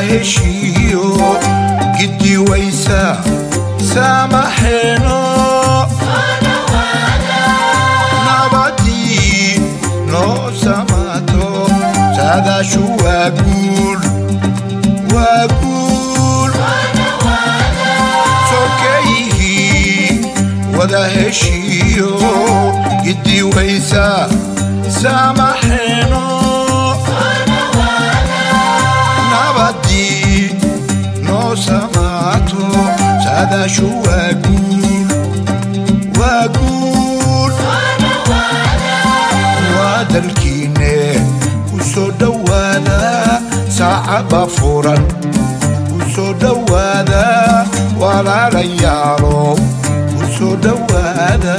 هشيو جدي ويسا سامحينو نبدي نو سماتو سادا شو أقول سوكيه ودا هشيو جدي ويسا سامحينو نبدي نو سماتو سادا شو أقول ودلكيني كسو دوادا صعب فورا كسو دوادا ولا ريالو كسو دوادا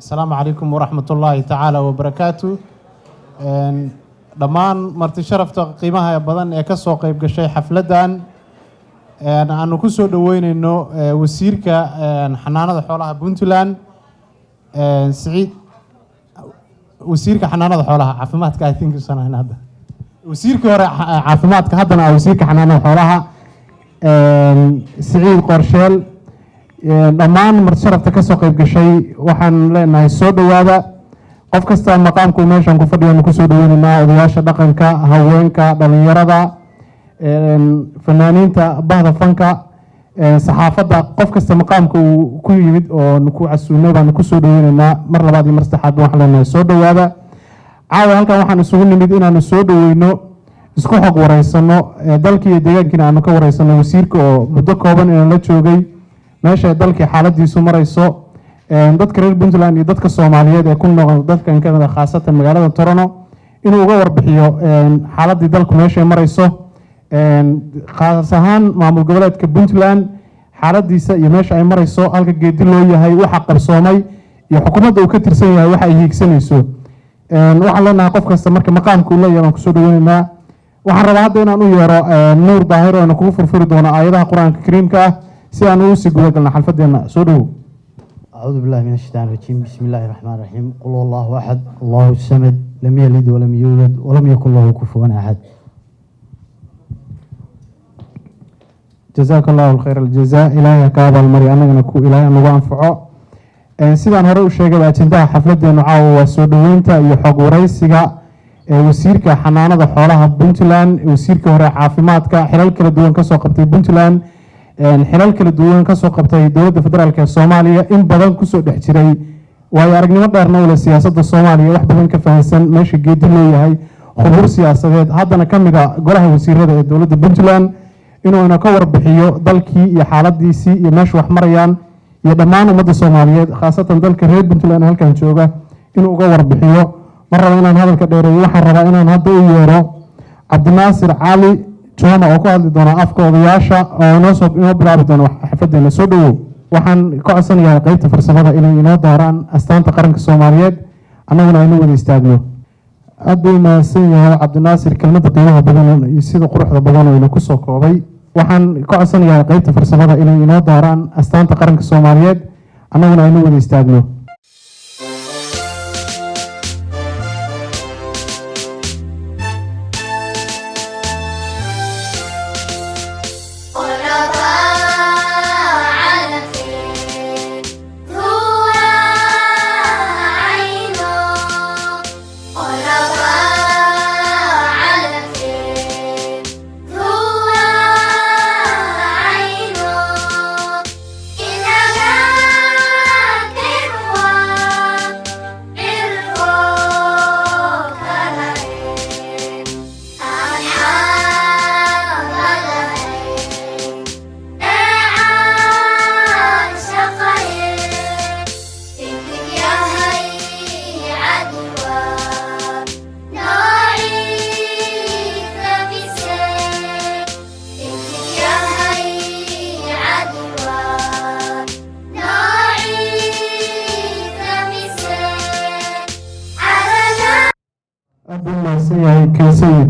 السلام عليكم ورحمة الله تعالى وبركاته. دمان مرتي شرفت قيمها بدن كسو قيب قشي حفلدان أنا كسو دوين إنه وسيرك حنانة حولها بنتلان سعيد وسيرك حنانة حولها عفماتك I think سنة هنا هذا وسيرك عفماتك هذا أو وسيرك حنانة حولها سعيد قرشيل dhammaan marti sharafta ka soo qayb gashay waxaan leenahay soo dhawaada qof kasta maqaamku meeshan ku fadhiyo ku soo dhaweynaynaa odayaasha dhaqanka haweenka dhalinyarada fanaaniinta bahda fanka saxaafadda qof kasta maqaamku ku yimid oo ku casuumay baan ku soo dhaweynaynaa mar labaad iyo mar saddexaad waxaan leenahay soo dhawaada caawa halkan waxaan isugu nimid inaanu soo dhaweyno isku xog wareysano dalkii iyo deegaankiina aanu ka wareysano wasiirka oo muddo kooban inaan la joogay meesha dalkii xaaladiisu marayso dadka reer Puntland iyo dadka Soomaaliyeed ee ku nool dadkan ka mid ah khaasatan magaalada Toronto inuu uga warbixiyo xaaladii dalku meesha marayso khaas ahaan maamul goboleedka Puntland xaaladiisa iyo meesha ay marayso halka geedi loo yahay waxa qarsoomay iyo xukuumadda uu ka tirsan yahay waxa ay hiigsanayso waxaan leenahay qof kasta marka maqaamku la yahay ku soo dhaweynaa waxaan rabaa hadda inaan u yeero Nuur Daahir oo ku furfuri doona aayadaha Quraanka Kariimka ah si aan ugu sii guda galno xalfadeena soo dhowow. أعوذ بالله من الشيطان الرجيم بسم الله الرحمن الرحيم قل هو الله أحد الله الصمد لم يلد ولم يولد ولم يكن له كفوا أحد. جزاك الله خير الجزاء إلهي كابا المري أنا نكو إلهي نغو أنفعو sidaan hore u sheegay ajendaha xafladeenu caawa waa soo dhaweynta iyo xog waraysiga wasiirka xanaanada xoolaha Puntland wasiirka hore caafimaadka xilal kala duwan ka soo qabtay Puntland xilal kala duwan ka soo qabtay dowladda federaalka ee Soomaaliya in badan ku soo dhex jiray waayo aragnimo dheerna u leh siyaasadda Soomaaliya wax badan ka fahansan meesha geedi leeyahay khubur siyaasadeed haddana ka mid ah golaha wasiirada ee dowladda Puntland inuu ka warbixiyo dalkii iyo xaaladiisii iyo meesha wax marayaan iyo dhammaan ummadda Soomaaliyeed khaasatan dalka reer Puntland halkan jooga inuu uga warbixiyo mar raba inaan hadalka dheereeyo waxaan rabaa inaan hadda u yeero Cabdinaasir Cali Jooma oo ku hadli doona afka odayaasha oo inoo bilaabi doona xafladeena soo dhowow waxaan ka codsanayaa qaybta farsamada inay inoo daaraan astaanta qaranka Soomaaliyeed annaguna aynu wada istaagno aad buu mahadsan yahay Cabdinaasir kelmadda qiimaha badan iyo sida quruxda badan oo ku soo koobay waxaan ka codsanayaa qaybta farsamada inay inoo daaraan astaanta qaranka Soomaaliyeed annaguna aynu wada istaagno.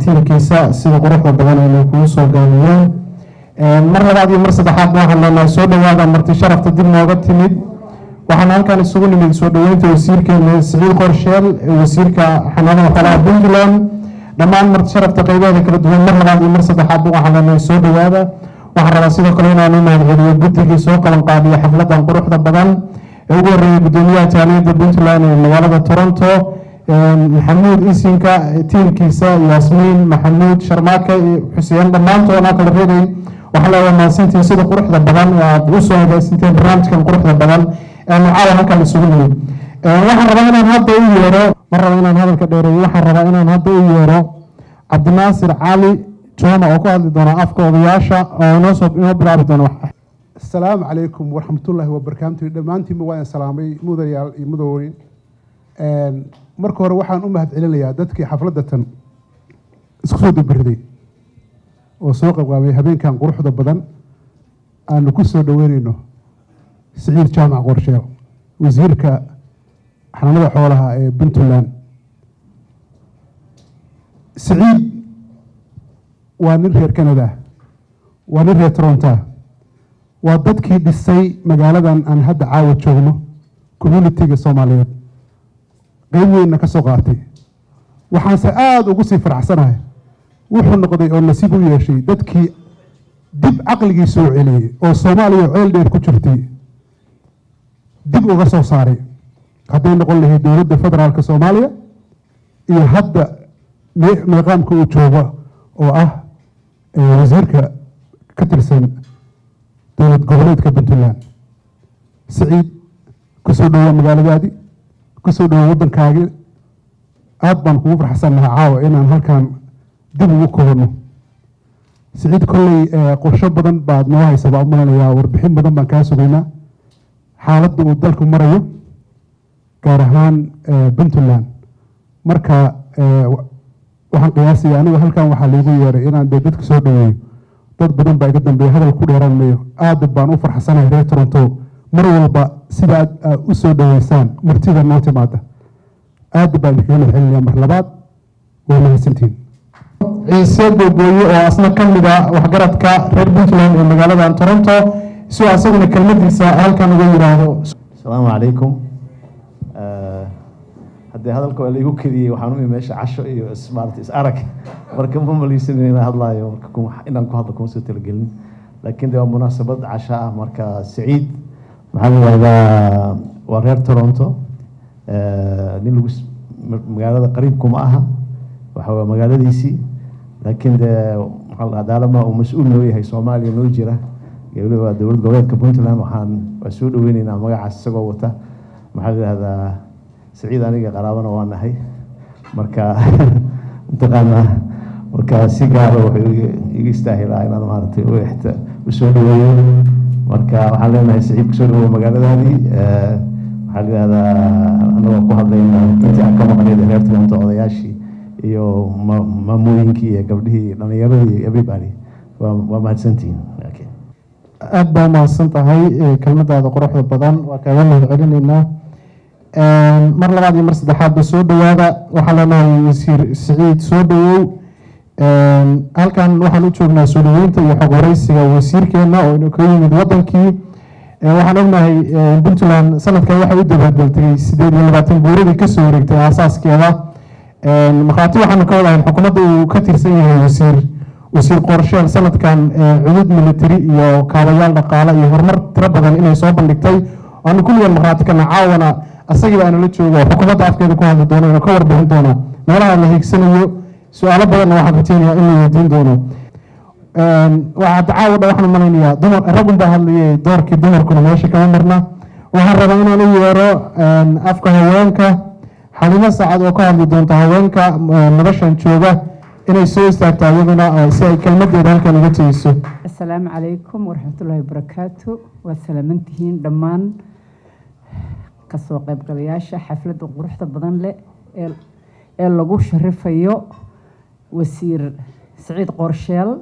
tiirkiisa sida quruxda badan ay ku soo gaabiyeen mar labaad iyo mar saddexaad waxaan leenahay soo dhawaada marti sharafta dib nooga timid waxaan halkan isugu nimid soo dhaweynta wasiirkeena Siciid Qorsheel wasiirka xanaanada xoolaha Puntland dhammaan marti sharafta qaybaha kala duwan mar labaad iyo mar saddexaad waxaan leenahay soo dhawaada waxaan rabaa sidoo kale inaan u mahadceliyo guddiga soo qaban qaadiya xafladan quruxda badan ee ugu horeeyay gudoomiyaha jaaliyadda Puntland ee magaalada Toronto محمود إسينكا تيمكيسا ياسمين محمود شرماكا حسين دمانتو أنا كل ريدين وحلا وما سنتين سيد قروح ذا بدن وبوسوا هذا سنتين برامج كان قروح ذا بدن معاوة هكا مسؤولين وحن ربنا هذا يورو مرة ربنا هذا الكبير وحن ربنا هذا يورو عبد الناصر علي جوما وقال دونا أفكار وياشا ونصب إنه برابطنا السلام عليكم ورحمة الله وبركاته دمانتي موان سلامي مدريال مدورين marka hore waxaan u mahadcelinayaa dadkii xafladatan isku soo dibirday oo soo qaybqaabay habeenkan quruxda badan aanu ku soo dhaweynayno Siciid Jaamac Qorsheel wasiirka xanaanada xoolaha ee Puntland Siciid waa nin reer Canada waa nin reer Toronto waa dadkii dhisay magaaladan aan hadda caawa joogno community-ga Soomaaliyeed qayb weyn ka soo qaatay waxaan se aad ugu sii faraxsanahay wuxuu noqday oo nasiib u yeeshay dadkii dib aqligii soo celiyay oo Soomaaliya ceel dheer ku jirtay dib uga soo saaray hadday noqon lahayd dowladda federaalka Soomaaliya iyo hadda meeqaamka uu joogo oo ah wasiirka ka tirsan dowlad goboleedka Puntland Siciid ku soo dhawaad magaaladaadii kusoo dhawo waddankaagii aad baan kugu farxsanahay caawa inaan halkan dib ugu koobno Siciid kolley qorshe badan baad noo haysaa u maleynayaa warbixin badan baan kaa sugaynaa xaaladda uu dalku marayo gaar ahaan Puntland marka waxaan qiyaasaya aniga halkan waxaa lagu yeeray inaan dadka soo dhaweeyo dad badan baa iga dambeeya hadal ku dheeraan mayo aad baan u farxsanahay reer Toronto mar walba sida aad u soo dhaweysaan martida noo timaada aad baan idinkaga mahadcelinayaa mar labaad waa mahadsantihiin ciise googooye oo asna ka mid ah waxgaradka reer Puntland ee magaalada Toronto si asaguna kelmadiisa halkan uga yiraahdo. السلام عليكم haddii hadalka waa laygu kediyey waxaan u imi meesha casho iyo ismaarta is arag marka ma malaysan inaan hadlaayo marka inaan ku hadlo kuma soo talagelin laakiin de waa munaasabad casho ah marka Saciid maxaa la yidhahdaa waa reer Toronto nin lagu magaalada qariib kuma aha waxa waa magaaladiisii laakiin de maxaa la daalama uu mas'uul noo yahay Soomaaliya noo jira waliba dowlad goboleedka Puntland waxaan soo dhaweynaynaa magacaas isagoo wata maxaa la yidhahdaa Saciid aniga qaraabana waa nahay marka intaqaana marka si gaar ah wuxuu iga istaahilaa inaan maartay u soo dhaweeyo marka waxaan leenahay Saciid ku soo dhaweeyo magaaladaadii maxaa la yidhahdaa anagoo ku hadlaynaa intii aan ka maqnay reer Toronto odayaashii iyo maamooyinkii iyo gabdhihii dhallinyaradii iyo everybody waa mahadsantihiin aad baa mahadsan tahay kelmadaada quruxda badan waa kaaga mahad celinaynaa mar labaad iyo mar saddexaad ba soo dhawaada waxaan leenahay wasiir Saciid soo dhawow halkan waxaan u joognaa soo dhaweynta iyo xog wareysiga wasiirkeena oo inuu ka yimid wadankii waxaan ognahay Puntland sanadkan waxay u dabaaldegtay 28 guuradii ka soo wareegtay aasaaskeeda markhaati waxaanu ka wadahay xukuumadda uu ka tirsan yahay wasiir qorsheel sanadkan cudud military iyo kaabayaal dhaqaale iyo horumar tiro badan inay soo bandhigtay aanu kulligan markhaati kana caawana asagiiba aanu la joogo xukuumadda afkeeda ku hadli doono inuu ka warbixin doono meelaha la hiigsanayo su-aalo badanna waxaan rajeynayaa in la weydiin doono waxaa caawa dha waxaan malaynayaa raggun baa hadlayay doorkii dumarkuna meesha kama marna waxaan rabaa inaan u yeero afka haweenka Xalimo Saacad oo ka hadli doonta haweenka madashan jooga inay soo istaagto iyaduna si ay kelmadeeda halkan uga jeediso. Assalaamu calaykum waraxmatullaahi wabarakaatu. waa salaamantihiin dhammaan kasoo qaybgalayaasha xafladda quruxda badan leh ee lagu sharifayo wasiir Saciid Qorsheel.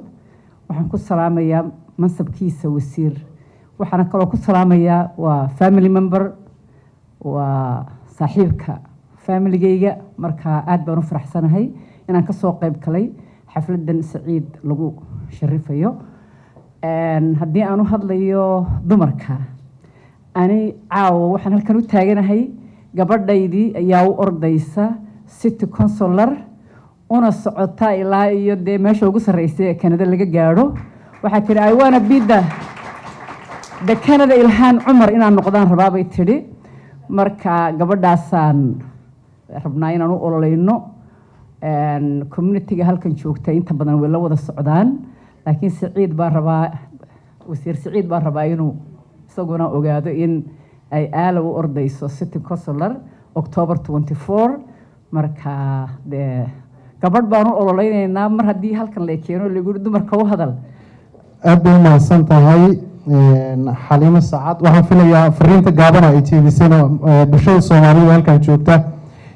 waxaan ku salaamayaa mansabkiisa wasiir waxaan kaloo ku salaamayaa waa family member waa saaxiibka familigayga marka aad baan u faraxsanahay inaan ka soo qayb galay xafladan Saciid lagu sharifayo haddii aan u hadlayo dumarka ani caawa waxaan halkan u taaganahay gabadhaydii ayaa u ordaysa city councilor una socota ilaa iyo dee meesha ugu sarreysay ee Canada laga gaadho waxaa tiri I wanna be the Canada Ilhaan Cumar inaan noqdaan rabaa bay tiri marka gabadhaasaan rabnaa inaan u ololeyno community-ga halkan joogta inta badan way la wada socdaan laakiin Saciid baa rabaa wasiir Saciid baa rabaa inuu isaguna ogaado in ay aala u ordayso city councilor October 24 marka de gabadh baan u ololeynaynaa mar haddii halkan la keeno lagu dumarka u hadal aad bay mahadsan tahay Xalimo Saacad waxaan filayaa fariinta gaaban ay jeedisana bulshada Soomaaliyeed halkan joogta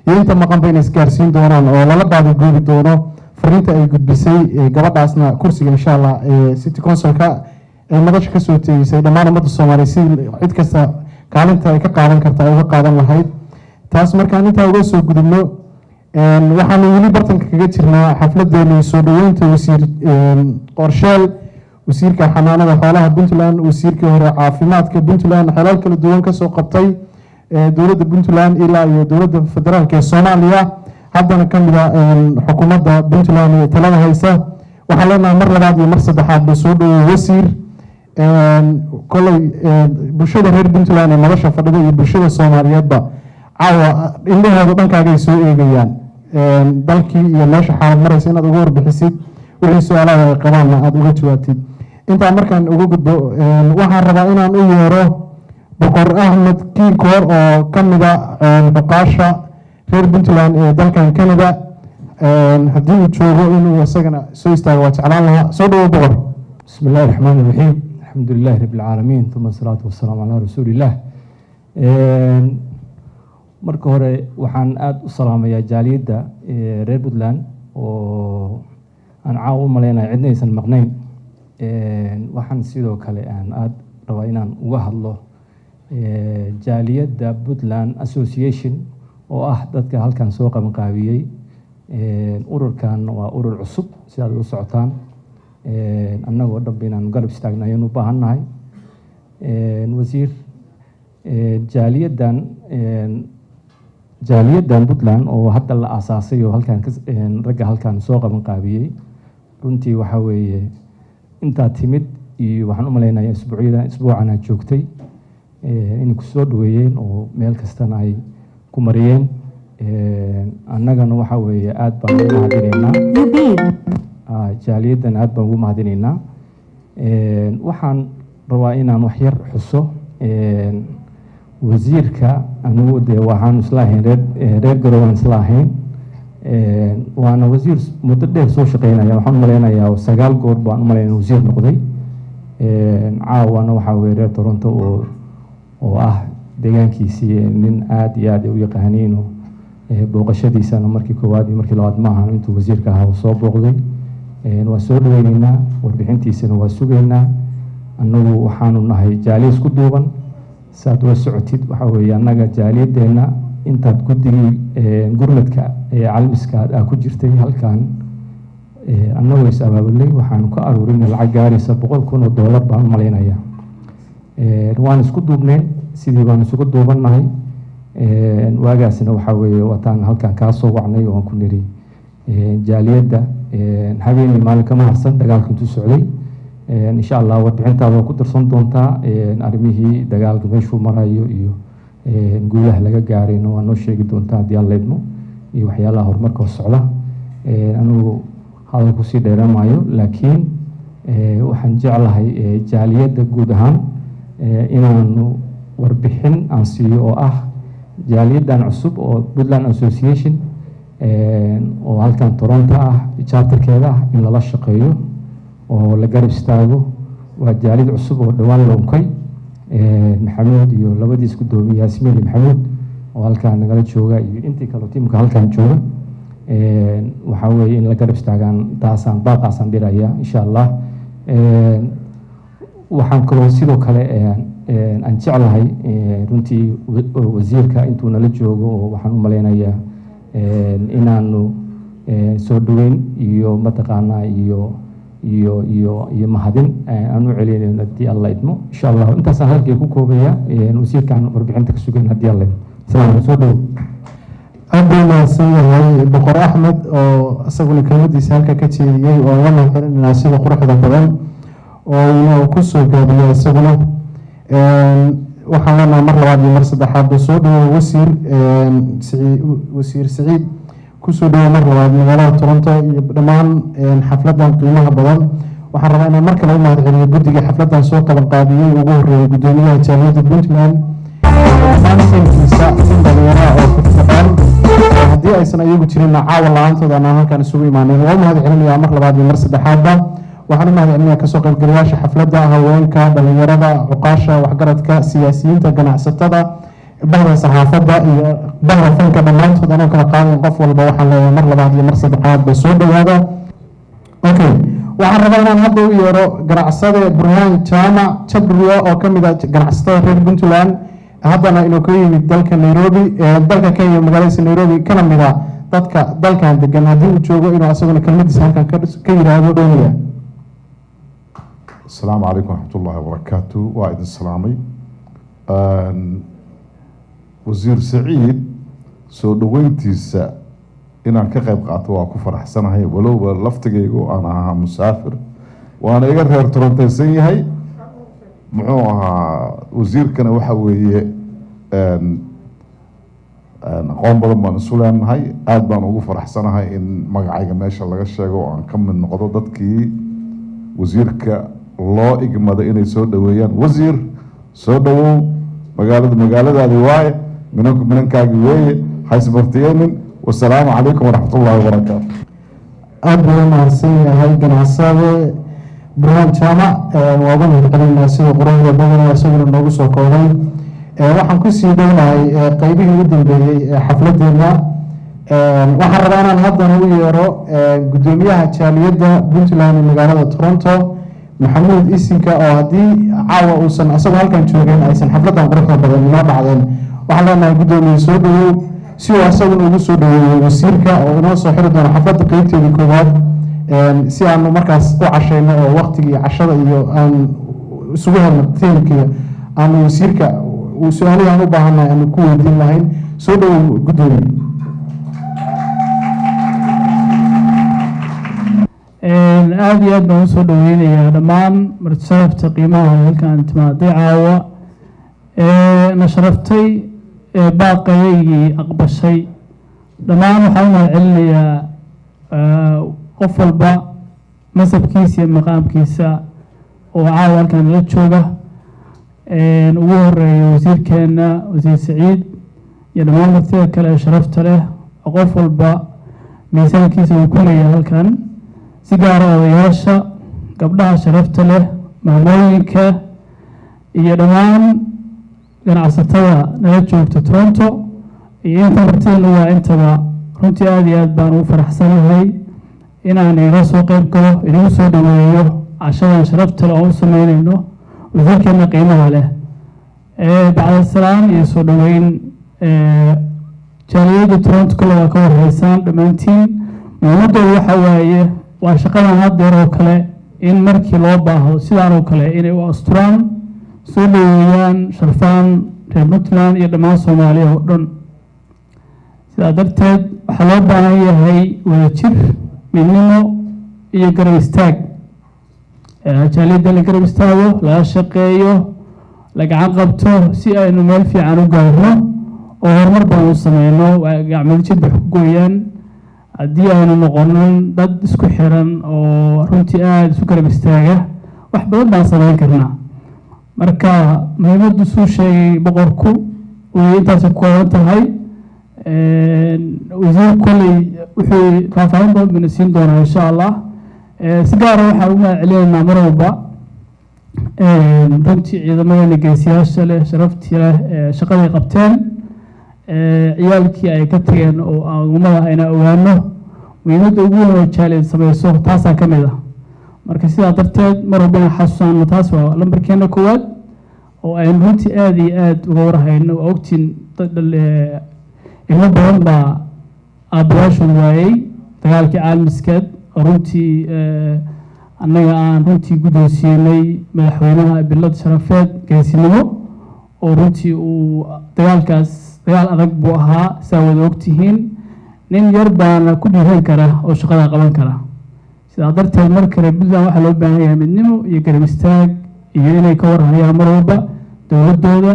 iyo inta maqan bay isgaarsiin doonaan oo lala baadi goobi doono fariinta ay gudbisay gabadhaasna kursiga insha Allah city councilka ee madasha ka soo teegisay dhammaan ummadda Soomaaliyeed si cid kasta kaalinta ay ka qaadan kartaa uga qaadan lahayd taas markaan intaa uga soo gudubno waxaan weli bartanka kaga jirnaa xafladeena soo dhaweynta wasiir Qorsheel wasiirka xanaanada xoolaha Puntland wasiirkii hore caafimaadka Puntland xalal kala duwan ka soo qabtay dowladda Puntland ilaa iyo dowladda federaalka ee Soomaaliya haddana ka mid ah xukuumadda Puntland ee talada haysa waxaan leenahay mar labaad iyo mar saddexaad ba soo dhaweey wasiir kolay bulshada reer Puntland ee nolosha fadhida iyo bulshada Soomaaliyeedba caawa indhahooda dhankaaga ay soo eegayaan dalkii iyo meesha xaalad maraysa inaad uga warbixisid wixii su-aalaha ay qabaan aad uga jawaabtid intaa markaan uga gudbo waxaan rabaa inaan u yeero Boqor Ahmed Kiikoor oo ka mid ah xuqaasha reer Puntland ee dalkan Canada haddii uu joogo inuu isagana soo istaago waa jeclaan lahaa soo dhawo boqor. بسم الله الرحمن الرحيم الحمد لله رب العالمين ثم الصلاة والسلام على رسول الله marka hore waxaan aad u salaamayaa jaaliyadda reer Puntland oo aan caaw u maleynayo cidna aysan maqnayn waxaan sidoo kale aan aad rabaa inaan uga hadlo jaaliyadda Puntland Association oo ah dadka halkan soo qabanqaabiyey ururkan waa urur cusub sidaad u socotaan annagoo dhanba inaan garab istaagno ayaan u baahannahay wasiir jaaliyaddan Puntland oo hadda la aasaasay oo halkan ragga halkan soo qaban qaabiyey runtii waxa weeye intaa timid iyo waxaan u maleynayaa isbuucan aad joogtay inay ku soo dhaweeyeen oo meel kastana ay ku mariyeen annagana waxa weeye aad baan ugu mahadinaynaa jaaliyaddan aad baan ugu mahadinaynaa waxaan rabaa inaan wax yar xuso wasiirka anugu dee waxaan isla ahayn reer garow aan isla ahayn waana wasiir muddo dheer soo shaqeynaya waxaan u maleynayaa 9 goor baan u maleynaya wasiir noqday caawana waxaa weye reer Toronto oo ah deegaankiisii nin aad iyo aad u yaqaaniin booqashadiisana markii koowaad iyo markii labaad ma ahan intuu wasiirka ahaa soo booqday waa soo dhaweynaynaa warbixintiisana waa sugaynaa annagu waxaanu nahay jaaliya isku duuban saad ula socotid waxa weeye annaga jaaliyadeenna intaad guddigii gurmadka calmiska ku jirtay halkan annagoo is abaabulay waxaanu ka aruurinay lacag gaaraysa $100,000 baan u maleynayaa waan isku duubneen sidii baan isugu duubannahay waagaasna waxa weeye wataan halkan kaa soo wacnay oo aan ku niri jaaliyadda habeenii maalin kama harsan dagaalka intuu socday insha allah warbixintaada ku darsan doontaa arrimihii dagaalka meeshuu marayo iyo guulaha laga gaarayna waa noo sheegi doontaa haddii aan leedmo iyo waxyaalaha horumarka socda anigu hadal kusii dheeramaayo laakiin waxaan jeclahay jaaliyadda guud ahaan inaanu warbixin aan siiyo oo ah jaaliyaddan cusub oo Puntland Association oo halkan Toronto ah charterkeeda ah in lala shaqeeyo oo la garab istaago waa jaaliyad cusub oo dhawaan la unkay maxamuud iyo labadiis gudoomiye Yaasmiin Maxamuud oo halkan nagala jooga iyo intii kale tiimka halkan jooga waxa weeye in la garab istaagaan taasaan baaqaasaan diraya insha Allah waxaan kaloo sidoo kale aan jeclahay runtii wasiirka intuu nala joogo oo waxaan u maleynayaa inaanu soo dhaweyn iyo mataqaanaa iyo mahadin aan u celinayno haddii alla idmo insha allah intaasaan halkay ku koobaya wasiirkaan warbixinta ka sugayn haddii alla idmo salaam soo dhawow aad buu mahadsan yahay boqor axmed oo isaguna kelmadiisa halka ka jeediyey oo la mahadcelinaa sida quruxda badan oo inuu ku soo gaabiyay isaguna waxaan leenahay mar labaad iyo mar saddexaad buu soo dhawow wasiir Siciid kusoo dhawow mar labaad magaalada Toronto iyo dhammaan xafladan qiimaha badan waxaan rabaa inaan mar kale u mahadceliyo guddiga xafladan soo qaban qaadiyey ugu horreeyay gudoomiyaha jaaliyadda Puntland haddii aysan iyagu jirin caawa la-aantooda anaan halkan isugu imaanin waa u mahadcelinayaa mar labaad iyo mar saddexaadba waxaan u mahadcelinayaa kasoo qaybgalayaasha xafladda haweenka dhalinyarada cuqaasha waxgaradka siyaasiyiinta ganacsatada bahda saxaafadda iyo bahda fanka dhammaantood anoo kala qaadayn qof walba waxaan leeyahay mar labaad iyo mar saddexaad ba soo dhawaada okay waxaan rabaa inaan hadda u yeero ganacsade Burhaan Jaamac Jabriyo oo ka mid ah ganacsatada reer Puntland haddana inuu ka yimid dalka Nairobi dalka Kenya magaalada Nairobi kana mid ah dadka dalkan degan haddii uu joogo inuu asaguna kelmadiisa halkan ka yiraahdo dhownaya السلام عليكم ورحمة الله وبركاته وايد السلامي وزير سعيد سو دوينتيسا inaan ka qayb qaato waa ku faraxsanahay walowba laftigaygu aan ahaa musaafir waana iga reer Torontaysan yahay muxuu ahaa wasiirkana waxa weeye aqoon badan baan isu leenahay aad baan ugu faraxsanahay in magacayga meesha laga sheego oo aan ka mid noqdo dadkii wasiirka loo igmada inay soo dhaweeyaan wasiir soo dhawow magaaladaadi waaye minankaagi weeye haysbartiyeenin والسلام عليكم ورحمة الله وبركاته. أبو محسن هاي جناسة برهان جامع وأظن قلنا سوى قرآن وبدنا سوى النوجس وكوري وحن كسي دونا قيبه جدا بحفلتنا وحررنا هذا نويرو قدوميها تشاليدا بنتلان مقالة تورونتو محمود إسنكا أو هدي عاوة وسن أصلا هل كان شوغين أيسن حفلتنا قرآن بدل ما بعدين وحررنا قدومي سودو si uu asaguna ugu soo dhaweeyey wasiirka oo inoo soo xiri doono xafladda qaybteedii koowaad si aanu markaas u cashayno oo waqtigii cashada iyo aan isugu helno tiimkii ama wasiirka su-aalihii aan u baahannahay aanu ku weydiin lahayn. soo dhowow guddoomiye. aad iyo aad baan usoo dhaweynayaa dhammaan martisharafta qiimaha halkaan timaaday caawa na sharaftay baaqayaygii aqbashay. dhammaan waxaan u mahad celinayaa qof walba masabkiisa iyo maqaamkiisa oo caawa halkaan nala jooga. ugu horeeya wasiirkeena wasiir Saciid iyo dhammaan martida kale ee sharafta leh oo qof walba miisaankiisa uu ku leeyahay halkan. si gaara odayaasha, gabdhaha sharafta leh, maamooyinka iyo dhammaan ganacsatada nala joogta Toronto iyo inta martidana waa intaba runtii aad iyo aad baan ugu faraxsanahay inaan iga soo qayb galo, inagu soo dhaweeyo cashadan sharafta leh oo u sameynayno wasiirkeena qiimaha leh. bacda salaam iyo soo dhaweyn jaaliyadda Toronto kale waa ka warhaysaan dhammaantiin. muhiimadoodu waxa waaye waa shaqadan haddeer oo kale in markii loo baahdo sidaan oo kale inay u asturaan, soo dhaweeyaan, sharfaan reer Puntland iyo dhammaan Soomaaliya oo dhan. sidaa darteed waxaa loo baahan yahay wadajir, midnimo iyo garab istaag. jaaliyadda la garab istaago, laga shaqeeyo, la gacan qabto si aynu meel fiican u gaarno oo horumar badan u sameyno. gacmada jid bay ku gooyaan haddii aynu noqonin dad isku xiran oo runtii aada isu garab istaaga, wax badan baan sameyn karnaa. marka muhiimaddu suu sheegay boqorku way intaasi ku kooban tahay. wasiir kolley wuxuu faahfaahin badan bina siin doonaa insha allah. si gaara waxaan ugu mahad celinaynaa mar walba runtii ciidamadeena geesiyaasha leh, sharaftii leh, shaqaday qabteen, ciyaalkii ay ka tageen oo aan ummada ayna ogaano muhiimadda ugu weyn oo jaaliyad sameyso taasaa ka mid ah. marka sidaa darteed mar walba inaan xasuusaano taas waa lambarkeena koowaad oo aynu runtii aada iyo aada uga warhayno. waa ogtiin ilmo badan baa aabbayaashood waayey dagaalkii caalamiskeed oo runtii annaga aan runtii guddoonsiinay madaxweynaha bilad sharafeed geesinimo oo runtii uu dagaalkaas dagaal adag buu ahaa. saa wada ogtihiin nin yar baana ku dhiiran kara oo shaqada qaban kara. sidaa darteed mar kale Puntland waxaa loo baahan yahay midnimo iyo garab istaag iyo inay ka warhayaan mar walba dowladooda.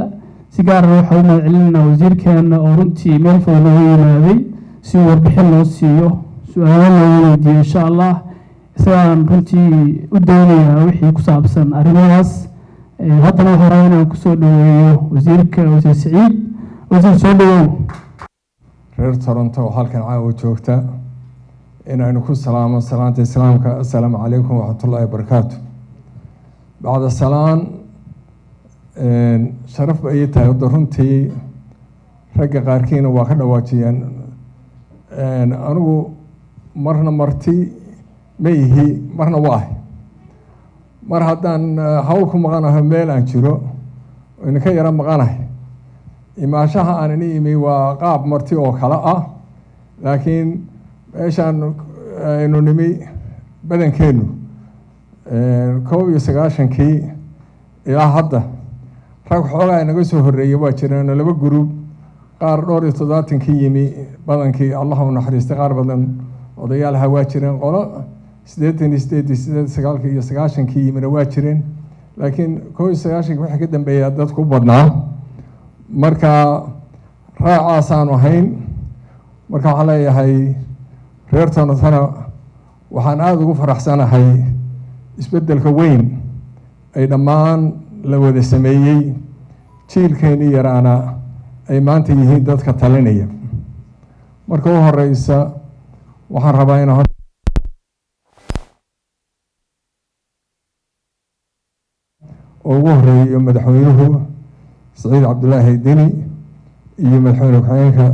si gaarana waxaa u mahad celinaynaa wasiirkeena oo runtii meel fog nooga yimaaday si uu warbixin loo siiyo, su-aalo looga weydiiyo insha allah. isagaan runtii u daynayaa wixii ku saabsan arrimahaas. haddana waxaa rabaa inaan kusoo dhaweeyo wasiirka wasiir Saciid. wasiir soo dhawow. reer Toronto oo halkan caawa joogta inaynu ku salaamo salaanta islaamka. assalaamu calaykum waraxmatullaahi wabarakaatu. bacda salaan sharaf bay ii tahay hadda runtii ragga qaarkiina waa ka dhawaajiyeen. anigu marna marti ma ihi, marna waa mar haddaan hawl ku maqanahay meel aan jiro idinka yara maqanahay. imaashaha aan ini imi waa qaab marti oo kale ah, laakiin meeshaan aynu nimi badankeenu 91kii ilaa hadda rag xoogaa naga soo horreeyay waa jireen 2 group, qaar 72kii yimi badankii allah u naxariistay, qaar badan odayaalaha waa jireen, qolo 88 iyo 90kii yimina waa jireen, laakiin 91kii wixii ka dambeeya dadku u badnaa. marka raacaasaan ahayn. marka waxaan leeyahay reer Toronto waxaan aada ugu faraxsanahay isbeddelka weyn ay dhammaan la wada sameeyey. jiilkeennii yaraana ay maanta yihiin dadka talinaya. marka u horeysa waxaan rabaa inaan ugu horeeyo madaxweynuhu Saciid Cabdulaahi Deni iyo madaxweyne ku-xigeenka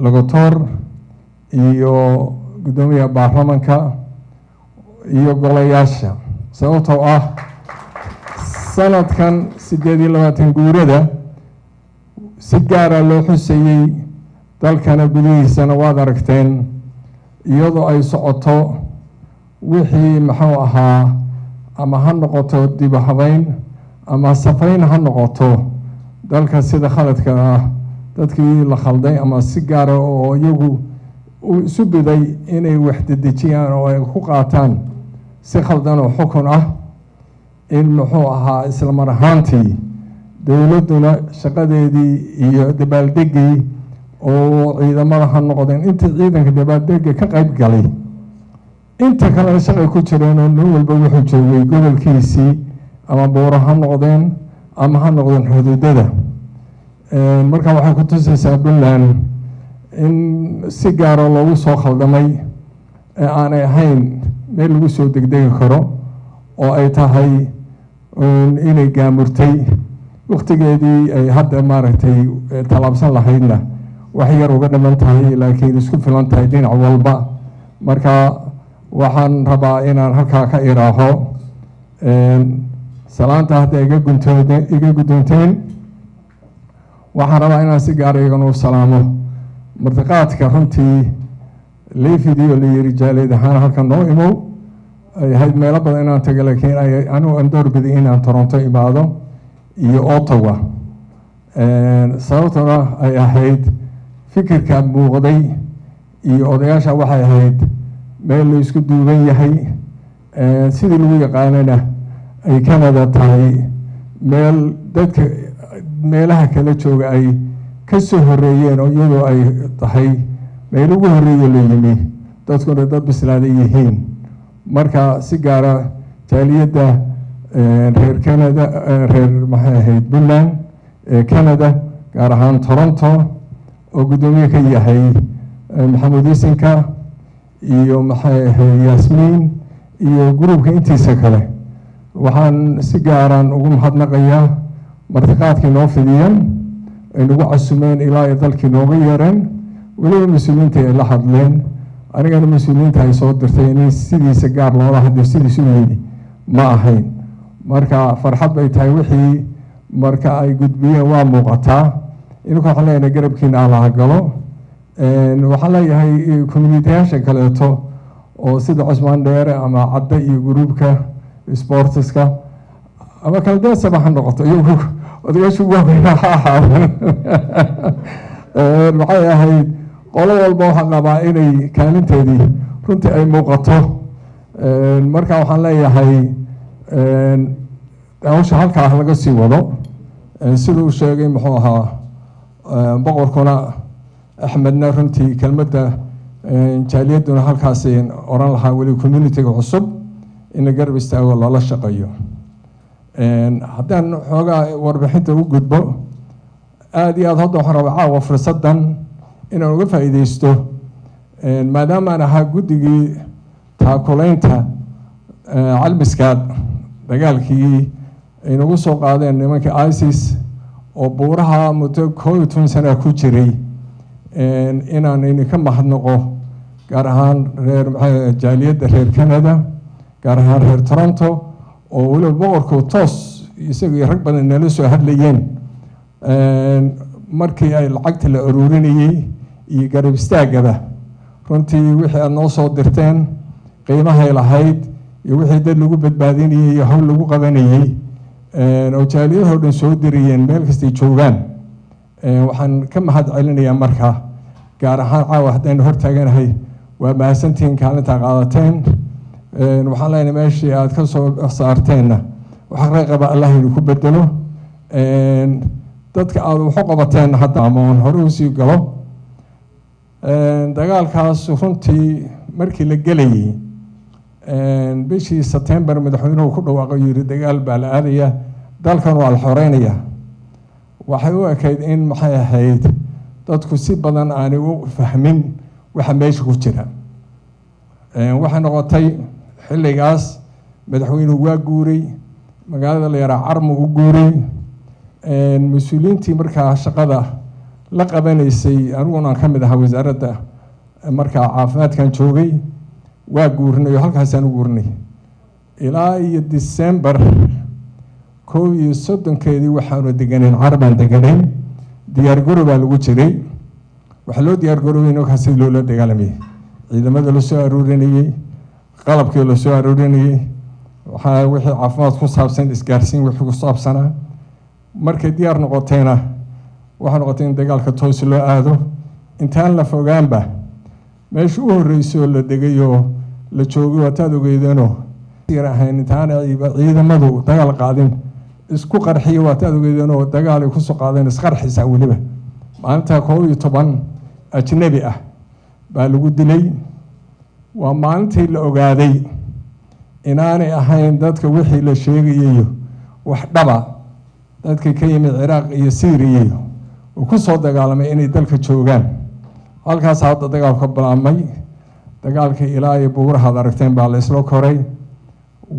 Logotor iyo guddoomiyaha baarlamanka iyo golayaasha. sababtoo ah sanadkan 28 guurada si gaara loo xuseeyey dalkana gudihiisana waad aragteen iyadoo ay socoto wixii maxuu ahaa ama ha noqoto dib u habeyn ama safayn ha noqoto dalka sida khaladka ah dadkii la khalday ama si gaara oo iyagu isu biday inay waxdedejiyaan oo ay ku qaataan si khaldan oo xukun ah in muxuu ahaa isla mar ahaantii dowladduna shaqadeedii iyo dabaaldegii oo ciidamada ha noqdeen intii ciidanka dabaaldega ka qayb galay inta kalena shaqay ku jireen oo nin walba wuxuu joogay gobolkiisii ama buuro ha noqdeen ama ha noqdeen xuduudada marka waxay ku tusaysaa puntland in si gaara loogu soo khaldamay ee aanay ahayn meel lagu soo degdegi karo oo ay tahay inay gaamurtay waktigeedii ay hadda maaragtay tallaabsan lahaydna wax yar uga dhiman tahay laakiin isku filan tahay dhinac walba marka waxaan rabaa inaan halkaa ka iraaho salaanta hadda iga guddoonteen waxaan rabaa inaan si gaara iganu salaamo martiqaadka runtii leefidio la yiri jaaleed ahaan halkan noo imow ay ahayd meelo badan inaan tago laakiin anigu aan doorbiday inaan toronto imaado iyo ottawa sababtuna ay ahayd fikirka muuqday iyo odayaasha waxay ahayd meel la isku duuban yahay sidii lagu yaqaanana ay Canada tahay meel dadka meelaha kala jooga ay ka soo horeeyeen oo iyadoo ay tahay meel ugu horeeyay la yimi dadkuna dad bislaaday yihiin marka si gaara jaaliyadda reer Canada reer maxay ahayd Puntland Canada gaar ahaan Toronto oo gudoomiye ka yahay Maxamed Isinka iyo maxay ahayd Yasmin iyo gruubka intiisa kale waxaan si gaaran ugu mahadnaqayaa martiqaadkii noo fidiyeen ay nagu casumeen ilaa ay dalkii nooga yeereen weliba mas-uuliyiinta ay la hadleen anigana mas-uuliyiinta ay soo dirtay in sidiisa gaar loola hadlo sidiisu yidhi ma ahayn marka farxad bay tahay wixii marka ay gudbiyeen waa muuqataa inuka waxaan leenahay garabkiina allaha galo waxaan leeyahay communitiyaasha kaleeto oo sida Cusmaan Dheere ama Cadda iyo gruubka sportska ama kala deesaba ha noqoto iyagu odayaashu waaweyn ha ahaadeen waxay ahayd qolo walba waxaan qabaa inay kaalinteedii runtii ay muuqato marka waxaan leeyahay hawsha halkaa laga sii wado sida uu sheegay muxuu ahaa boqorkuna Axmedna runtii kelmadda jaaliyaduna halkaas oran lahaa weli community-ga cusub in la garab istaago lala shaqeeyo haddaan xoogaa warbixinta u gudbo aad iyo aad hadda waxaan rabaa caawa fursaddan inaan uga faa'iidaysto maadaama aan ahaa guddigii taakulaynta calmiskaad dagaalkii ay nagu soo qaadeen nimanka ISIS oo buuraha muddo 12 sano ku jiray inaan idinka mahadnaqo gaar ahaan reer jaaliyadda reer Canada gaar ahaan reer Toronto oo weliba boqorku toos isagii rag badan nala soo hadlayeen markii ay lacagta la ururinayay iyo garab istaagaba runtii wixii aad noo soo dirteen qiimahay lahayd iyo wixii dad lagu badbaadinayay iyo hawl lagu qabanayay oo jaaliyadoo dhan soo diriyeen meel kastay joogaan waxaan ka mahad celinayaa markaa gaar ahaan caawa haddaynu hortaaganahay waa mahadsantihiin kaalintaa qaadateen waxaan leenahay meeshii aad ka soo saarteenna waxa reeqaba allah inuu ku bedelo dadka aad waxu qabateen hadda ama aan hore u sii galo dagaalkaas runtii markii la gelayay bishii September madaxweynuhu ku dhawaaqay yiri dagaal baa la aadaya dalkan waa la xoreynaya waxay u ekayd in maxay ahayd dadku si badan aanay u fahmin waxa meesha ku jira waxa noqotay xilligaas madaxweynuhu waa guuray magaalada la yaraa Carmo u guuray mas-uuliyiintii markaa shaqada la qabanaysay aniguna ka mid ahaa wasaaradda markaa caafimaadkan joogay waa guurnay oo halkaasaan u guurnay ilaa iyo December 31 waxaanu deganeen Carbaan deganeen diyaar garow baa lagu jiray waxa loo diyaar garoobay inuu kaasi loola dagaalamay ciidamada la soo aruurinayay qalabkii la soo aruurinayay waxaa wixii caafimaad ku saabsan isgaarsiin wixii ku saabsanaa markay diyaar noqotayna waxaa noqotay in dagaalka toos loo aado intaan la fogaanba meesha u horreysay oo la degay oo la joogay waataad ogeydeenoo yar ahayn intaan ciidamadu dagaal qaadin isku qarxiyo waataad ogeydeenoo dagaal ay kusoo qaadeen isqarxisa weliba maalinta 11 ajnabi ah baa lagu dilay waa maalintii la ogaaday inaanay ahayn dadka wixii la sheegayo wax dhaba dadka ka yimid Ciraaq iyo Syria oo ku soo dagaalamay inay dalka joogaan halkaas hadda dagaalka bilaabmay dagaalkii ilaa iyo buuraha aragteen baa la isla koray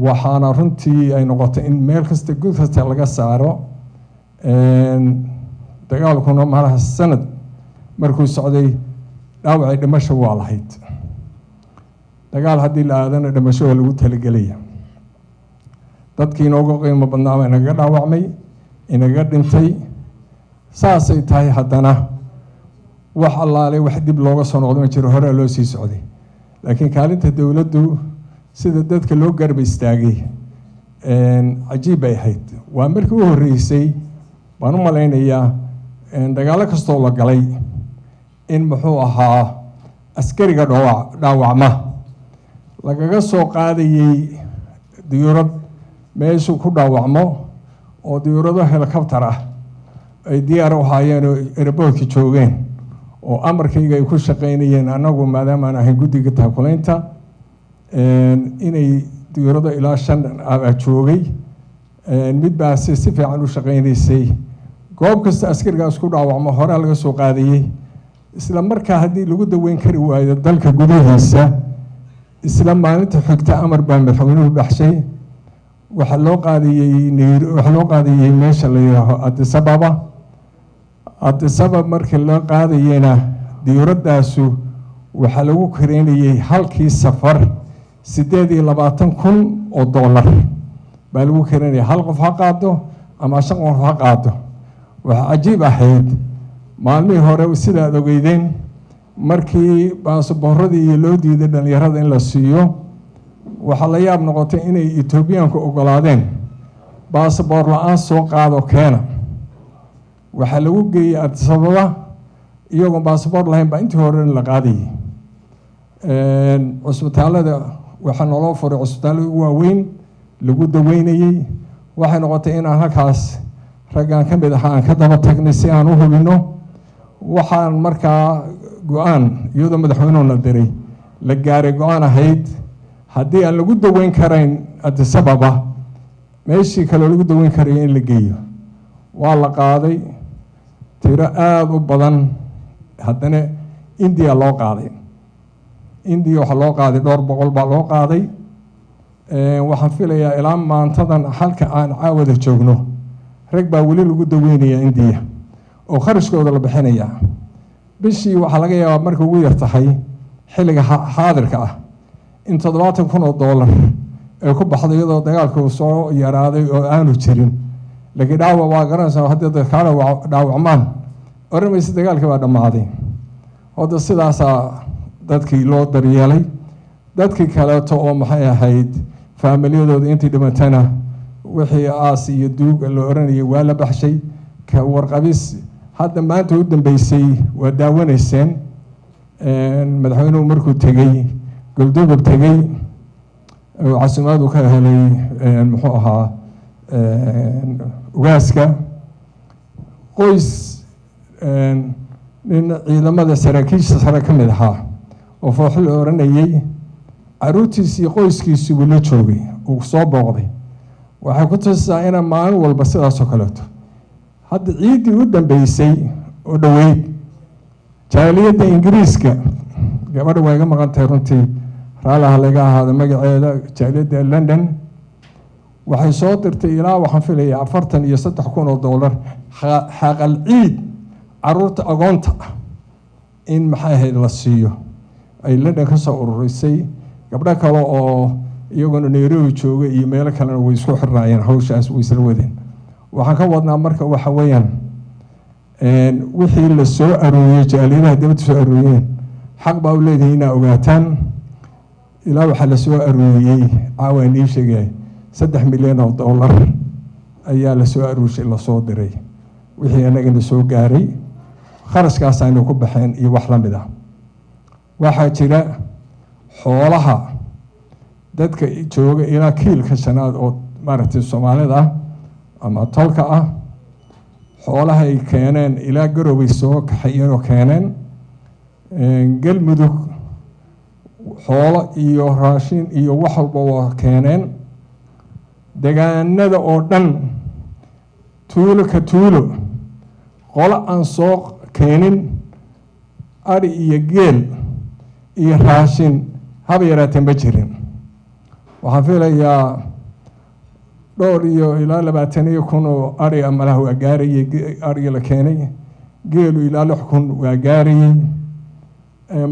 waxaana runtii ay noqotay in meel kasta guud kasta laga saaro dagaalkuna malaha sanad markuu socday dhaawacay dhimasho waa lahayd dagaal haddii la aadana dhimasho lagu talagelaya dadkii inoogu qiimo badnaa inaga dhaawacmay inaga dhintay saasay tahay haddana wax allaale wax dib looga soo noqdo ma jiro hore loo sii socday laakiin kaalinta dowladdu sida dadka loo garba istaagay cajiib bay ahayd waa markii u horreysay baan u malaynayaa dagaalo kastoo la galay in muxuu ahaa askariga dhaawacma lagaga soo qaadayay diyuurad meeshuu ku dhaawacmo oo diyuurado helicopter ah ay diyaar u haayeen oo airportka joogeen oo amarkayga ay ku shaqaynayeen anagu maadaama aan ahayn guddiga taakulaynta inay diyuurado ilaa 5 joogay mid baa si fiican u shaqaynaysay goob kasta askarigaas ku dhaawacmo hore laga soo qaadayay isla markaa haddii lagu daweyn kari waayo dalka gudahiisa isla maalinta xigta amar baa madaxweynuhu baxshay waxa loo qaadayay meesha la yiraahdo Addis Ababa markii loo qaadayayna diyuuradaasu waxa lagu kareynayay halkii safar 28,000 oo dollar baa lagu kareynayay hal qof ha qaado ama 5 qof ha qaado waxa cajiib ahayd maalmihii hore sidaad ogeydeen markii baasaboorradii loo diiday dhalinyarada in la siiyo waxaa la yaab noqotay inay Etoobiyaanku ogolaadeen baasaboor la'aan soo qaado keena waxaa lagu geeyay Addis Ababa iyagoo baasaboor lahayn baa intii hore la qaadayay cusbitaalada waxaa naloo furay cusbitaalada waaweyn lagu daweynayay waxay noqotay inaan halkaas raggaan ka mid ahaa aan ka daba tagnay si aan u hubino waxaan markaa go-aan iyadoo madaxweynuhuna diray la gaaray go-aan ahayd haddii aan lagu daweyn karayn Addis Ababa meeshii kale lagu daweyn karayo in la geeyo waa la qaaday tiro aad u badan haddana India loo qaaday India waxa loo qaaday 200 baa loo qaaday waxaan filayaa ilaa maantadan halka aan caawada joogno rag baa weli lagu daweynaya India oo kharashkooda la bixinaya bishii waxa laga yaabaa marka ugu yar tahay xilliga xaadirka ah in 70,000 oo dollar ay ku baxdo iyadoo dagaalku soo yaraaday oo aanu jirin laakiin dhaawac waa garanaysaa haddii dadka dhaawacmaan oramaysa dagaalka waa dhammaaday hadda sidaasaa dadkii loo daryeelay dadkii kaleeto oo maxay ahayd faamiliyadooda intii dhimatana wixii aas iyo duug la oranayay waa la baxshay ka warqabis hadda maanta u dambeysay waa daawanayseen madaxweynuhu markuu tegey goldoob tegey caasimadu ka helay muxuu ahaa ugaaska qoys nin ciidamada saraakiisha sare ka mid ahaa oo fooxo la oranayay caruurtiisii qoyskiisiibu la joogay uu soo booqday waxay ku tusisaa inaan maalin walba sidaas oo kaleeto hadda ciiddii u dambeysay oo dhoweyd jaaliyadda ingiriiska gabadha waa iga maqan tahay runtii raalaha laga ahaada magaceeda jaaliyadda London waxay soo dirtay ilaa waxaan filayaa 43,000 oo dollar xaqal ciid caruurta agoonta in maxay ahayd la siiyo ay London ka soo ururisay gabdha kale oo iyaguna Nairobi jooga iyo meelo kalena way isku xirnaayeen hawshaas way isla wadeen waxaan ka wadnaa marka waxa weeyaan wixii la soo arooriyay jaaliyadaha dibadda soo arooriyeen xaq baa u leedahay inaa ogaataan ilaa waxa la soo arooriyay caawaan ii sheegay 3 milyan oo dollar ayaa la soo aruushay la soo diray wixii anagana soo gaaray kharashkaas aynu ku baxeen iyo wax la mid ah waxaa jira xoolaha dadka jooga ilaa kiilka shanaad oo maaragtay Soomaalida ah ama tolka ah xoolaha ay keeneen ilaa Garowe soo kaxayeen oo keeneen galmudug xoolo iyo raashin iyo wax walba waa keeneen deegaanada oo dhan tuulo ka tuulo qolo aan soo keenin ari iyo geel iyo raashin haba yaraatee ma jirin waxaan filayaa dhowr iyo ilaa 20,000 oo ari amalaha waa gaarayay ariga la keenay geelu ilaa 6,000 waa gaarayay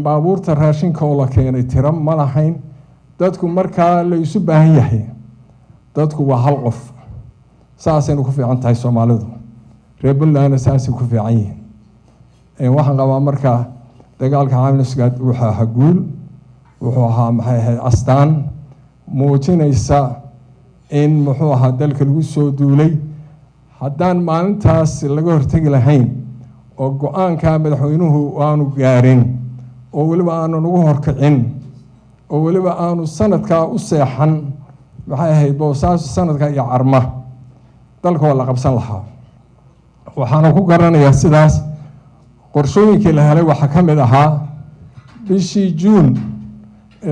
baabuurta raashinka oo la keenay tiro ma lahayn dadku markaa la isu baahan yahay dadku waa hal qof saasaynu ku fiican tahay Soomaalidu reer Puntland saasay ku fiican yihiin waxaan qabaa markaa dagaalka caalamka wuxuu ahaa guul wuxuu ahaa maxay ahayd astaan muujinaysa in muxuu ahaa dalka lagu soo duulay haddaan maalintaas laga hortagi lahayn oo go'aanka madaxweynuhu aanu gaarin oo waliba aanu nagu horkicin oo waliba aanu sanadka u seexan maxay ahayd Boosaaso sanadka iyo Carma dalka waa la qabsan lahaa waxaanu ku garanayaa sidaas qorshooyinkii la helay waxa ka mid ahaa bishii Juun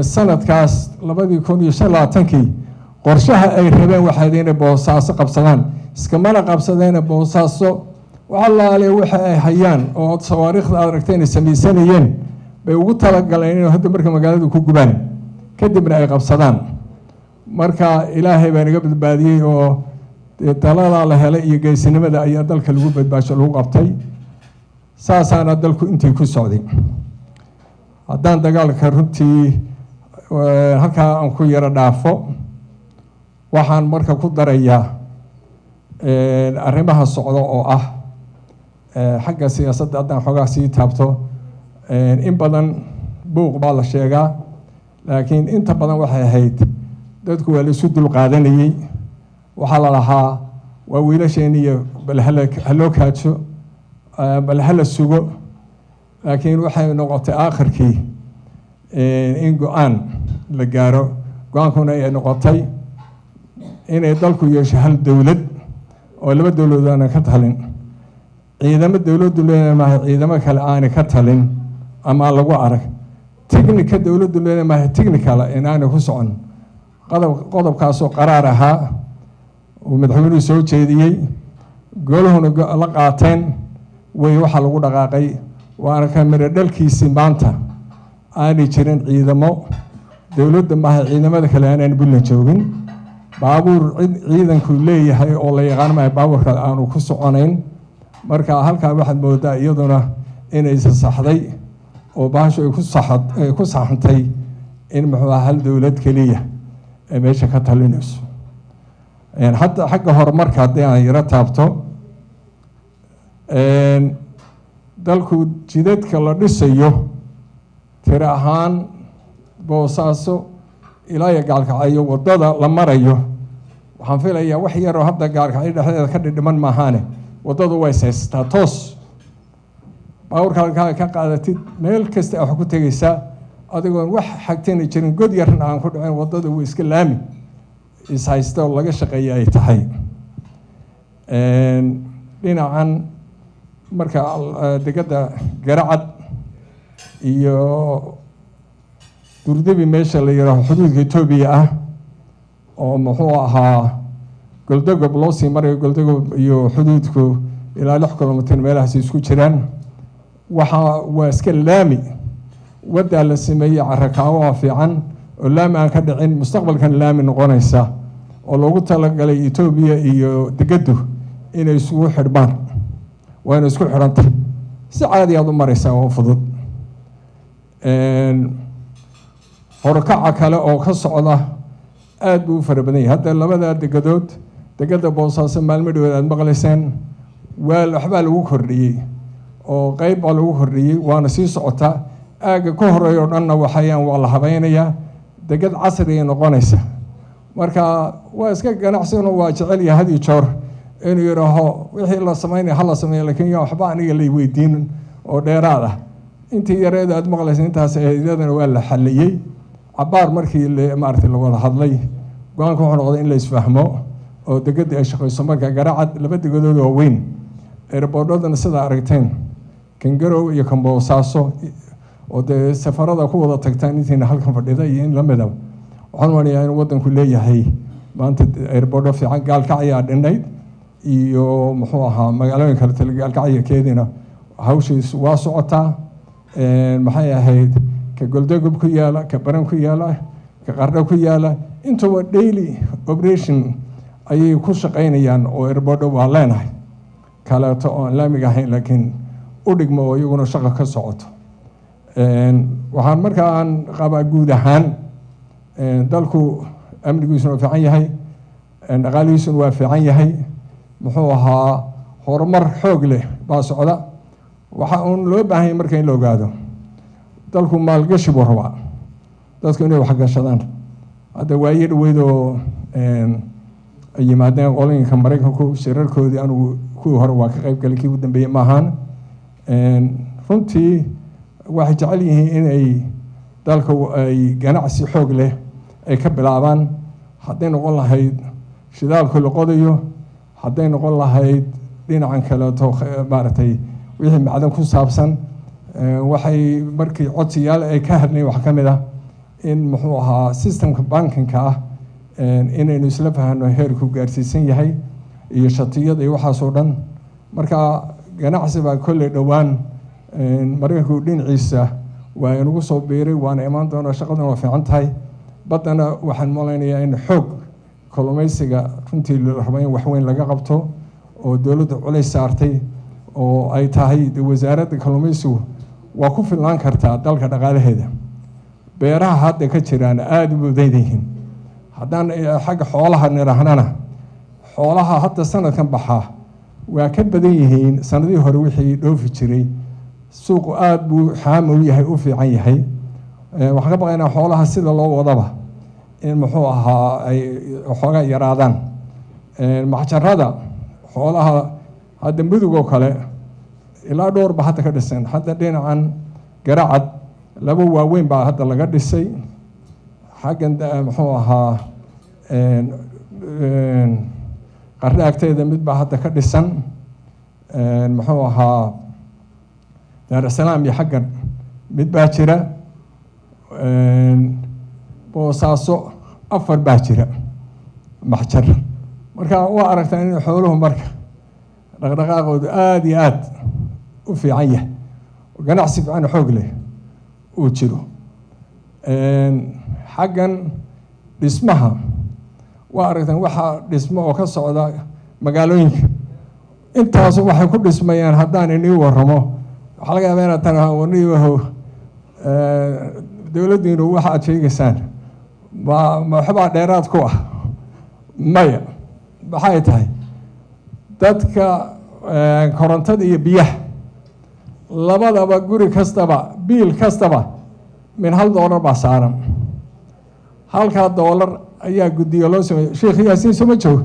sanadkaas 2025 qorshaha ay rabeen waxay inay Boosaaso qabsadaan iskamana qabsadeen Boosaaso wallaale waxa ay hayaan oo taariikhda aragtay inay sameeyeen bay ugu talagaleen inay hadda marka magaalada ku gubaan kadibna ay qabsadaan marka ilaahay baa naga badbaadiyay oo talada la helay iyo geesinimada ayaa dalka lagu badbaasho lagu qabtay saasaana dalku intii ku socday haddaan dagaalka runtii halkaa aan ku yara dhaafo waxaan marka ku darayaa arrimaha socda oo ah xagga siyaasadda haddaan xoogaa sii taabto in badan buuq baa la sheegaa laakiin inta badan waxay ahayd dadku waa la isu dulqaadanayay waxaa la lahaa waa wiilasheen iyo bal haloo kaajo bal hala sugo laakiin waxay noqotay aakhirkii in go-aan la gaaro go-aankuna ay noqotay inay dalku yeesho hal dowlad oo 2 dowladood aan ka talin ciidamo dowladdu leedahay ciidamo kale aan ka talin ama lagu arag technical dowladdu leedahay technical aan ku socon qodobkaas oo qaraar ahaa oo madaxweynuhu soo jeediyay golahuna la qaateen way waxa lagu dhaqaaqay waana kamira dalkiisii maanta aanay jirin ciidamo dowladda maaha ciidamada kale aan Puntland joogin baabuur ciidanku leeyahay oo la yaqaan ma baabuurka aanu ku soconayn marka halka waxaad moodaa iyaduna inay saxday oo baasho ay ku saxantay in muxuu hal dowlad kaliya ee meesha ka talinayso hadda xagga horumarka haddii aan yara taabto dalku jidadka la dhisayo tiro ahaan Boosaaso ilaa Gaalkacyo wadada la marayo waxaan filayaa wax yar oo hadda Gaalkacyo dhexdeeda ka dhiman maahaane wadadu way seestaa toos baawrka ka qaadatid meel kasta wax ku tagaysaa adigoon wax xagteen jirin god yarna aan ku dhicin wadada way iska laami is haysto laga shaqeeyay ay tahay dhinacan marka degada Garacad iyo durdibi meesha la yiraahdo xuduudka Itoobiya ah oo muxuu ahaa Galdogob loo sii maray Galdogob iyo xuduudku ilaa 6 kilomitir meelahaas isku jiraan waxa waa iska laami wada la sameeyay carakaawo fiican oo laami aan ka dhicin mustaqbalkan laami noqonaysa oo loogu talagalay Itoobiya iyo degadu inay isugu xidhmaan waana isku xidhantay si caadi ah u maraysa oo fudud horkaca kale oo ka socda aad buu farabadan yahay hadda labada degadood degada Boosaaso maalmadhood aad maqlayseen waa waxba lagu kordhiyay oo qayb baa lagu kordhiyay waana sii socota aaga ka horeeyo dhanna waxayaan waa la habaynayaa degad casri ah noqonaysa marka waa iska ganacsiguna waa jecel yahay had iyo joor inuu yidhaaho wixii la samaynaya hala sameeyo laakiin yaa waxba aniga lay weydiinin oo dheeraad ah intii yareed aad maqlaysa intaas iyadana waa la xaliyey cabaar markii maaragtay la wada hadlay go-aanka wuxuu noqday in la isfahmo oo degada ay shaqayso marka Garacad laba degadood oo weyn airportadana sida aragteen Kangarow iyo Boosaaso oo de safarada ku wada tagtaan intiina halkan fadhida iyo in la midab waxaan wanayaa in wadanku leeyahay maanta airport fiican gaalkacyo dhinay iyo muxuu ahaa magaalooyin kale gaalkacyo keedina hawshiis waa socotaa maxay ahayd ka Goldogob ku yaala ka Baran ku yaala ka Qardho ku yaala intuba daily operation ayay ku shaqaynayaan oo airport waa leenahay kala to aan laamiga ahayn laakiin u dhigmo oo iyaguna shaqo ka socoto waxaan markaan qabaa guud ahaan dalku amnigiisu waa fiican yahay dhaqaalihiisu waa fiican yahay muxuu ahaa horumar xoog leh baa socda waxa uu loo baahan yahay marka in la ogaado dalku maalgashi buu rabaa dadku inay wax gashadaan hadda waayir weydoo ay yimaadeen qolooyinka Mareykanku shirarkoodii anigu kuwii hore waa ka qayb galay kii ugu dambeeyay maahan runtii waxay jecel yihiin in ay dalka ay ganacsi xoog leh ay ka bilaabaan hadday noqon lahayd shidaalka la qodayo hadday noqon lahayd dhinacan kale to maaragtay wixii macdan ku saabsan waxay markii codsiyaal ay ka hadleen wax ka mid ah in muxuu ahaa systemka bankinka ah inaynu isla fahanno heerku gaarsiisan yahay iyo shatiyada iyo waxaas oo dhan marka ganacsi baa kolley dhowaan Mareykanku dhinaciisa waa inagu soo biiray waana imaan doonaa shaqadan waa fiican tahay baddana waxaan malaynayaa in xoog kalluumaysiga runtii la rabo in wax weyn laga qabto oo dowladda culays saartay oo ay tahay wasaaradda kalluumaysigu waa ku filnaan kartaa dalka dhaqaalaheeda beeraha hadda ka jiraan aad u mudan yihiin haddaan xagga xoolaha nirahnana xoolaha hadda sanadkan baxaa waa ka badan yihiin sanadihii hore wixii dhoofi jiray suuqu aad buu xaam u yahay u fiican yahay waxaan ka baqaynaa xoolaha sida loo wadaba in muxuu ahaa ay xoogaa yaraadaan maxjarada xoolaha hadda mudug oo kale ilaa dhowr ba hadda ka dhisan hadda dhinacan Garacad laba waaweyn baa hadda laga dhisay xaggan muxuu ahaa Qardho agteeda mid baa hadda ka dhisan muxuu ahaa Dar es Salaam iyo xaggan mid baa jira Boosaaso afar baa jira maxjar marka waa aragtaa in xooluhu marka dhaqdhaqaaqoodu aad iyo aad u fiican yahay ganacsi fiican xoog leh uu jiro xaggan dhismaha waa aragtaan waxa dhismo oo ka socda magaalooyinka intaas waxay ku dhismayaan haddaan inii waramo waxaa laga yaabaa inaad tanaawaniibaho dowladdiinu waxa aad sheegaysaan ma waxbaa dheeraad ku ah maya maxay tahay dadka korontada iyo biyaha labadaba guri kastaba biil kastaba min $1 baa saaran halka $1 ayaa guddiyo loo sameeyay sheekh Yaasiin soo ma joogo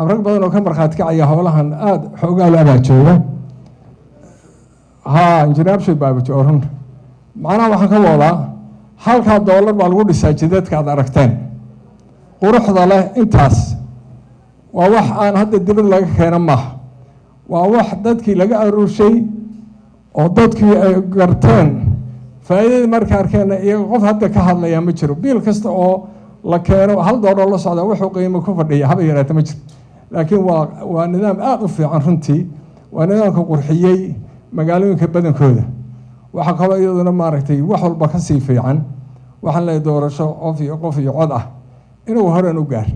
rag badan oo ka markhaati kacaya howlahan aad xoogaa la abaajooga injineer Abshir Baabaji oo run macnaha waxaan ka wadaa halka $1 baa lagu dhisaa jidadka aad aragteen quruxda leh intaas waa wax aan hadda dibad laga keena maaha waa wax dadkii laga aruurshay oo dadkii ay garteen faa'iidada marka arkeen iyaga qof hadda ka hadlaya ma jiro biil kasta oo la keeno $1 la socda wuxuu qiimo ku fadhiya haba yaraata ma jiro laakiin waa nidaam aad u fiican runtii waa nidaamka qurxiyey magaalooyinka badankooda waxa kaloo iyaduna maaragtay wax walba ka sii fiican waxaan leeyahay doorasho qof iyo cod ah inuu horeen u gaar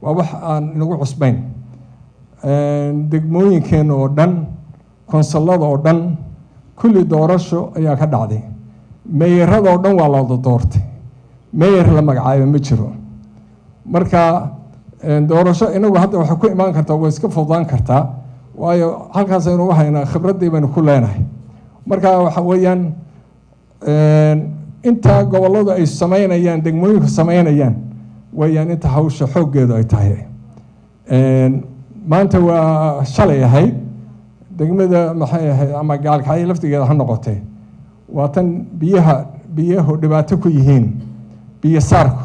waa wax aan inagu cusbayn degmooyinkeena oo dhan konsolada oo dhan kulli doorasho ayaa ka dhacday meeyarada oo dhan waa la doortay meeyar la magacaabo ma jiro marka doorasho inagu hadda waxay ku imaan kartaa way iska fududaan kartaa waayo halkaas aynu u haynaa khibradii baynu ku leenahay marka waxa weeyaan inta gobolladu ay samaynayaan degmooyinku samaynayaan weeyaan inta hawsha xooggeedu ay tahay maanta waa shalay ahayd degmada maxay ahayd ama gaalkacyo laftigeeda ha noqotee waa tan biyahu dhibaato ku yihiin biyo saarku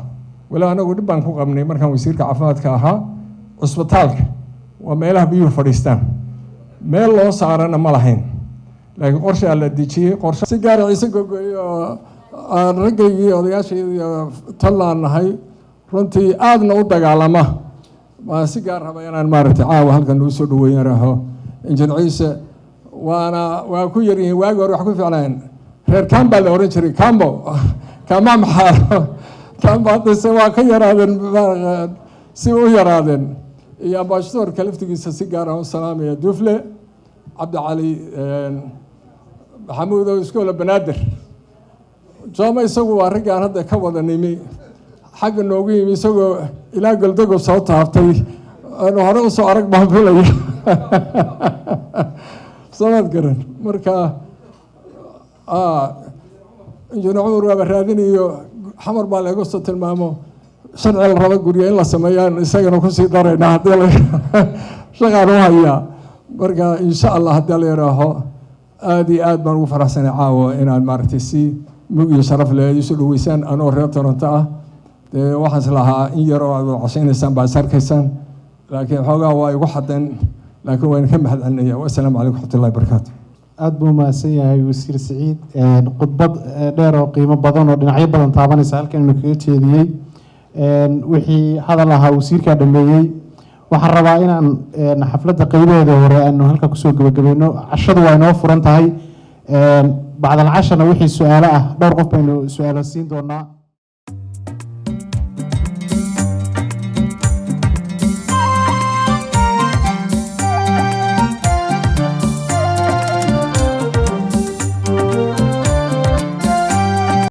wala anagu dhib baan ku qabnay markaan wasiirka caafimaadka ahaa cusbitaalka waa meelaha biyuhu fadhiistaan meel loo saarana ma lahayn laakiin qorshaa la dejiyey qorshe si gaara ciise gogoy oo aan raggaygii odayaashaydii tallaan nahay runtii aadna u dagaalama waan si gaar raba inaan maaragtay caawa halkan uu soo dhaweyn raho injiin ciise waa ku yar yihiin waagi hore wax ku fiicnaan reer kamba la oran jiray kambo kama maxaaro kamba hadase waa ka yaraadeen si u yaraadeen iyo ambassadorka laftigiisa si gaar ah u salaamaya dufle cabdicali maxamuud oo iskoola banaadir jooma isagu waa raggaan hadda ka wada nimi xagga noogu yimi isagoo ilaa goldogob soo taabtay aanu hore usoo arag baan filaya samaad garan marka injineer cumar waaba raadinayo xamar baa laga soo tilmaamo sharci la raba guryo in la sameeyaan isagana kusii daraynaa haddii shaqaan u hayaa marka insha allah haddii la yaraaho aad iyo aad baan ugu faraxsanay caawa inaad maaragtay si mug iyo sharaf leh isu dhaweysaan anoo reer Toronto ah dee waxaas lahaa in yar oo aad cashaynaysaan baa sarkaysaan laakiin xoogaa waa igu xadeen laakiin waan ka mahadcelinayaa wassalaamu calaykum waraxmatullaahi wabarakaatu aad buu mahadsan yahay wasiir Siciid khudbad dheer oo qiimo badan oo dhinacyo badan taabanaysa halkan inuu kaga jeediyey wixii hadal ahaa wasiirka dhameeyey waxaan rabaa inaan xafladda qaybaheeda hore aanu halka kusoo gabagabayno cashadu waa inoo furan tahay bacdal cashana wixii su'aalo ah dhowr qof baynu su'aalo siin doonaa